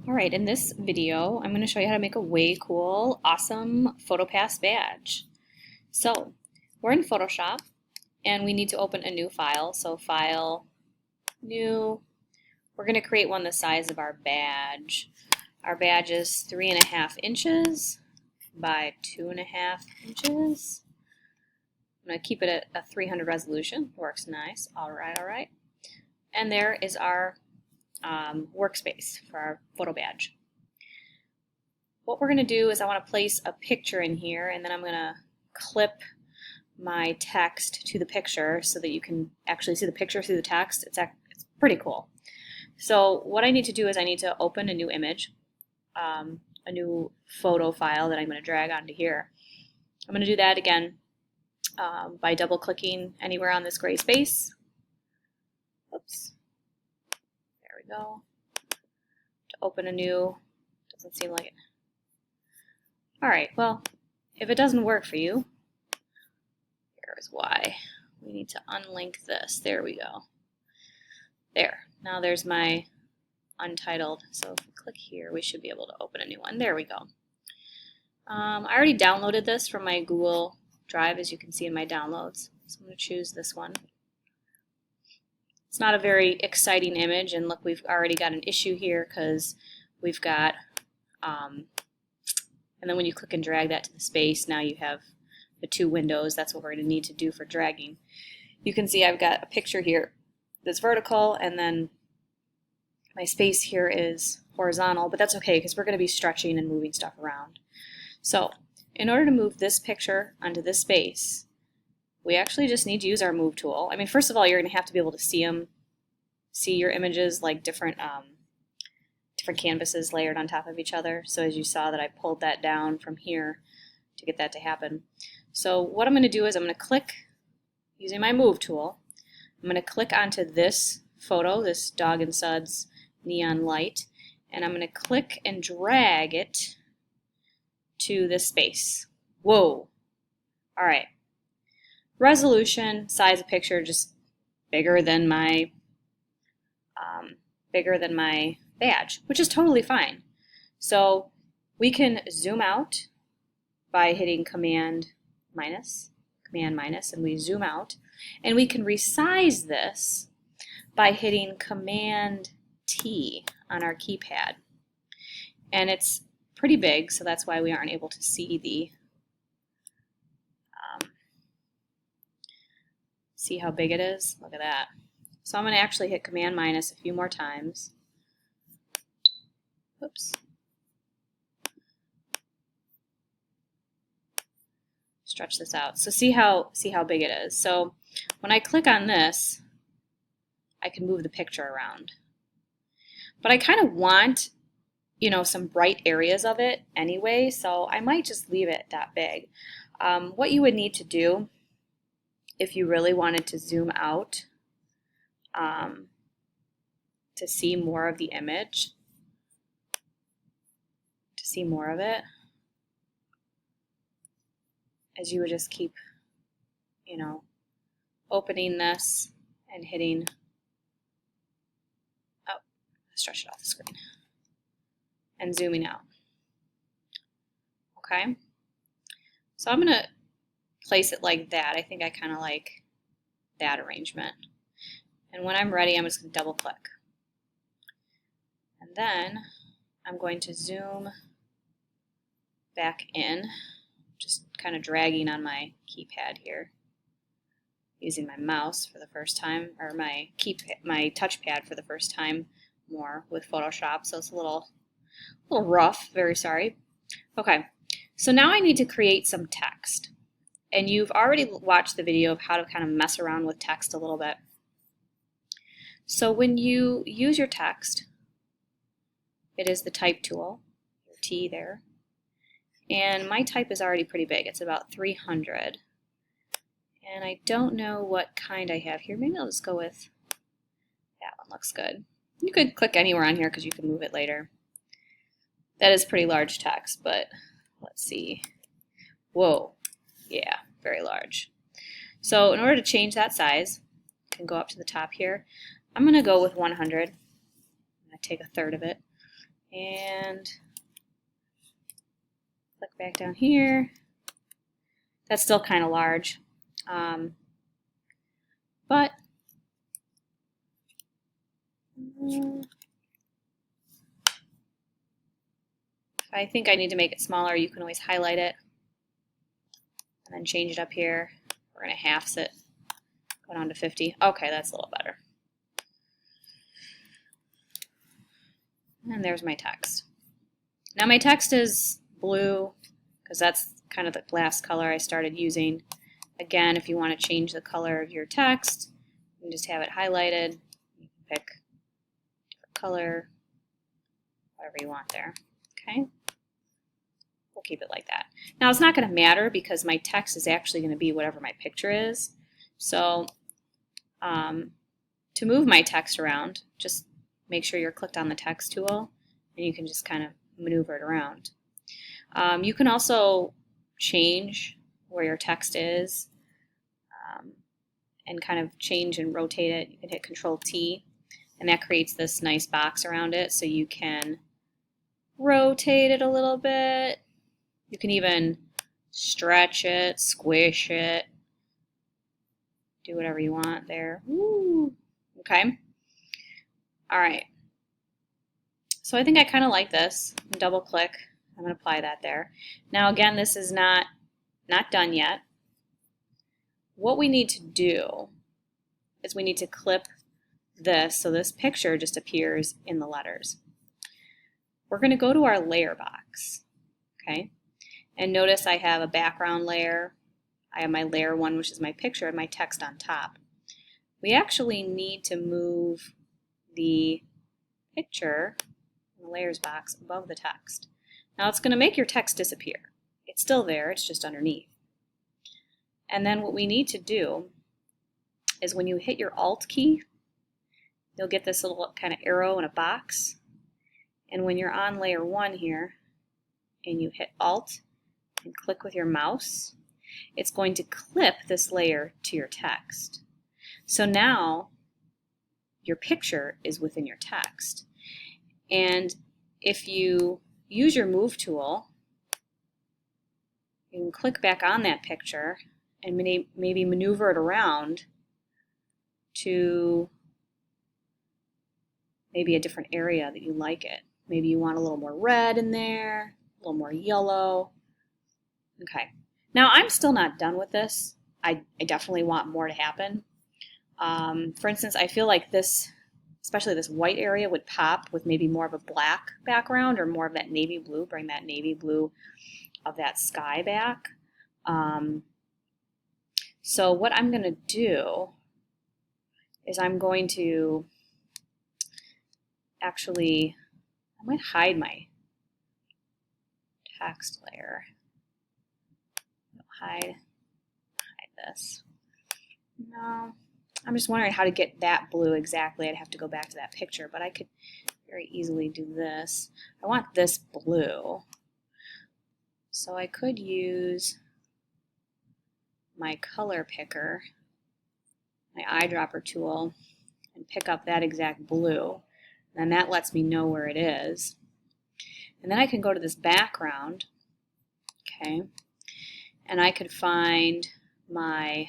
Alright, in this video, I'm going to show you how to make a way cool, awesome PhotoPass badge. So, we're in Photoshop, and we need to open a new file. So File, New, we're going to create one the size of our badge. Our badge is 3.5 inches by 2.5 inches. I'm going to keep it at a 300 resolution, works nice. Alright, alright. And there is our workspace for our photo badge. What we're going to do is I want to place a picture in here, and then I'm going to clip my text to the picture so that you can actually see the picture through the text. It's pretty cool. So what I need to do is I need to open a new image, a new photo file that I'm going to drag onto here. I'm going to do that again by double clicking anywhere on this gray space. Oops. There we go. To open a new, doesn't seem like it. Alright, well, if it doesn't work for you, here's why. We need to unlink this. There we go. There. Now there's my untitled. So if we click here, we should be able to open a new one. There we go. I already downloaded this from my Google Drive, as you can see in my downloads. So I'm going to choose this one. It's not a very exciting image, and look, we've already got an issue here because we've got, and then when you click and drag that to the space, now you have the two windows. That's what we're going to need to do for dragging. You can see I've got a picture here that's vertical, and then my space here is horizontal, but that's okay because we're going to be stretching and moving stuff around. So in order to move this picture onto this space, we actually just need to use our move tool. I mean, first of all, you're going to have to be able to see them, see your images like different canvases layered on top of each other. So as you saw that I pulled that down from here to get that to happen. So what I'm going to do is I'm going to click, using my move tool, I'm going to click onto this photo, this Dog and Suds neon light, and I'm going to click and drag it to this space. Whoa! Alright. Resolution, size of picture, just bigger than my badge, which is totally fine. So we can zoom out by hitting Command minus, and we zoom out, and we can resize this by hitting Command T on our keypad. And it's pretty big, so that's why we aren't able to see the see how big it is? Look at that. So I'm going to actually hit Command minus a few more times. Oops. Stretch this out. So see how big it is. So when I click on this, I can move the picture around. But I kind of want, you know, some bright areas of it anyway, so I might just leave it that big. What you would need to do if you really wanted to zoom out to see more of the image, to see more of it, as you would just keep, you know, opening this and hitting, oh, stretch it off the screen, and zooming out. Okay, so I'm going to place it like that. I think I kind of like that arrangement. And when I'm ready, I'm just going to double click. And then I'm going to zoom back in, just kind of dragging on my keypad here, using my mouse for the first time, or my touchpad for the first time more with Photoshop, so it's a little rough, very sorry. Okay, so now I need to create some text. And you've already watched the video of how to kind of mess around with text a little bit. So when you use your text, it is the type tool, your T there. And my type is already pretty big. It's about 300. And I don't know what kind I have here. Maybe I'll just go with that one. Looks good. You could click anywhere on here because you can move it later. That is pretty large text, but let's see. Whoa. Yeah, very large. So in order to change that size, you can go up to the top here. I'm going to go with 100. I'm going to take a third of it, And click back down here. That's still kind of large. But if I think I need to make it smaller, you can always highlight it and then change it up here. We're going to halves it, go down to 50. Okay, that's a little better. And there's my text. Now my text is blue because that's kind of the last color I started using. Again, if you want to change the color of your text, you can just have it highlighted. You can pick a different color, whatever you want there. Okay? We'll keep it like that. Now it's not going to matter because my text is actually going to be whatever my picture is. So to move my text around, just make sure you're clicked on the text tool and you can just kind of maneuver it around. You can also change where your text is and kind of change and rotate it. You can hit Control-T and that creates this nice box around it so you can rotate it a little bit. You can even stretch it, squish it, do whatever you want there. Woo. Okay. All right. So I think I kind of like this. Double click. I'm going to apply that there. Now again, this is not done yet. What we need to do is we need to clip this so this picture just appears in the letters. We're going to go to our layer box. Okay. And notice I have a background layer. I have my layer 1, which is my picture, and my text on top. We actually need to move the picture in the layers box above the text. Now it's going to make your text disappear. It's still there, it's just underneath. And then what we need to do is when you hit your Alt key, you'll get this little kind of arrow in a box. And when you're on layer 1 here, and you hit Alt and click with your mouse, it's going to clip this layer to your text. So now your picture is within your text. And if you use your Move tool, you can click back on that picture and maybe maneuver it around to maybe a different area that you like it. Maybe you want a little more red in there, a little more yellow. Okay. Now I'm still not done with this. I definitely want more to happen. For instance, I feel like this, especially this white area, would pop with maybe more of a black background or more of that navy blue. Bring that navy blue of that sky back. So what I'm going to do is I'm going to actually, I might hide my text layer. Hide this. No, I'm just wondering how to get that blue exactly. I'd have to go back to that picture, but I could very easily do this. I want this blue. So I could use my color picker, my eyedropper tool, and pick up that exact blue. And that lets me know where it is. And then I can go to this background, okay, and I could find my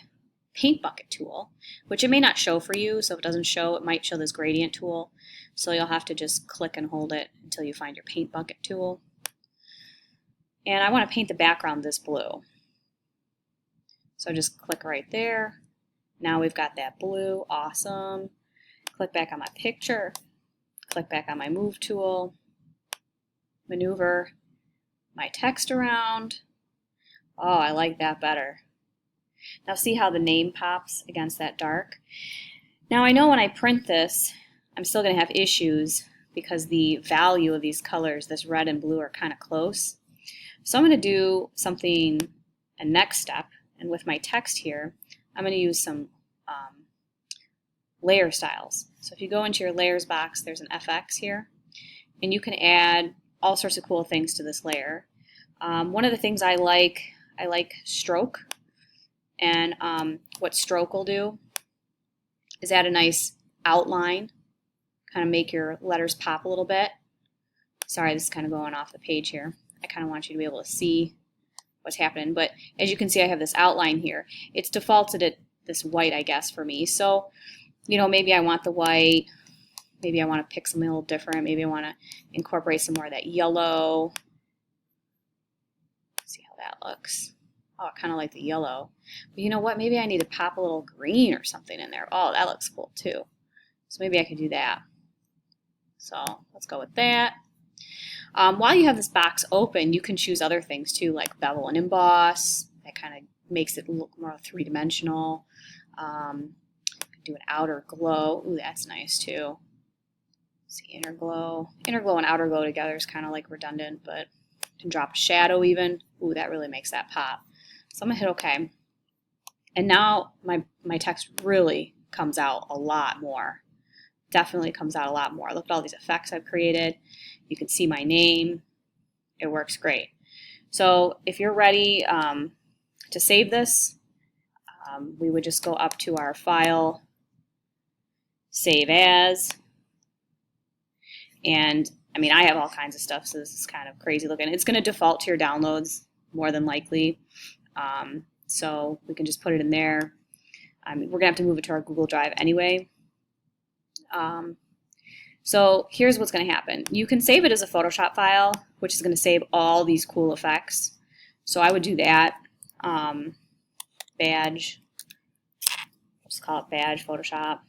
paint bucket tool, which it may not show for you, so if it doesn't show, it might show this gradient tool. So you'll have to just click and hold it until you find your paint bucket tool. And I want to paint the background this blue. So just click right there. Now we've got that blue, awesome. Click back on my picture, click back on my Move tool, maneuver my text around. Oh, I like that better. Now see how the name pops against that dark? Now I know when I print this, I'm still going to have issues because the value of these colors, this red and blue, are kind of close. So I'm going to do something, a next step, and with my text here, I'm going to use some layer styles. So if you go into your layers box, there's an FX here, and you can add all sorts of cool things to this layer. One of the things I like stroke, and what stroke will do is add a nice outline, kind of make your letters pop a little bit. Sorry, this is kind of going off the page here. I kind of want you to be able to see what's happening. But as you can see, I have this outline here. It's defaulted at this white, I guess, for me. So, you know, maybe I want the white. Maybe I want to pick something a little different. Maybe I want to incorporate some more of that yellow. Let's see how that looks. Oh, I kind of like the yellow. But you know what? Maybe I need to pop a little green or something in there. Oh, that looks cool too. So maybe I could do that. So let's go with that. While you have this box open, you can choose other things too, like bevel and emboss. That kind of makes it look more three-dimensional. Do an outer glow. Ooh, that's nice too. Let's see, inner glow. Inner glow and outer glow together is kind of like redundant, but you can drop a shadow even. Ooh, that really makes that pop. So I'm gonna hit OK. And now my text really comes out a lot more. Definitely comes out a lot more. Look at all these effects I've created. You can see my name. It works great. So if you're ready to save this, we would just go up to our file, save as, and I mean, I have all kinds of stuff, so this is kind of crazy looking. It's going to default to your downloads more than likely, so we can just put it in there. We're going to have to move it to our Google Drive anyway. So here's what's going to happen. You can save it as a Photoshop file, which is going to save all these cool effects. So I would do that. Badge. Just call it Badge Photoshop.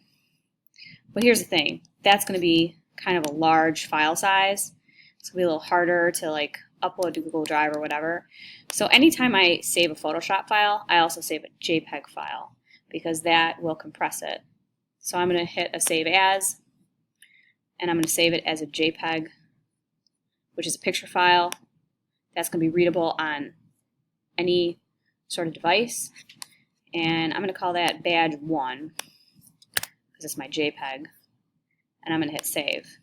But here's the thing. That's going to be kind of a large file size. It's going to be a little harder to like upload to Google Drive or whatever. So anytime I save a Photoshop file, I also save a JPEG file because that will compress it. So I'm going to hit a Save As, and I'm going to save it as a JPEG, which is a picture file. That's going to be readable on any sort of device. And I'm going to call that Badge 1 because it's my JPEG. And I'm going to hit Save.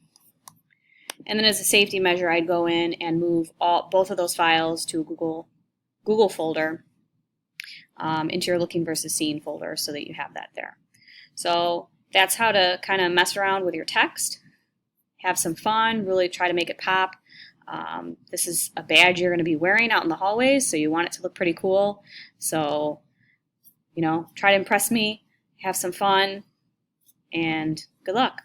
And then as a safety measure, I'd go in and move both of those files to a Google folder into your Looking versus Seeing folder so that you have that there. So that's how to kind of mess around with your text, have some fun, really try to make it pop. This is a badge you're going to be wearing out in the hallways, so you want it to look pretty cool. So, you know, try to impress me, have some fun, and good luck.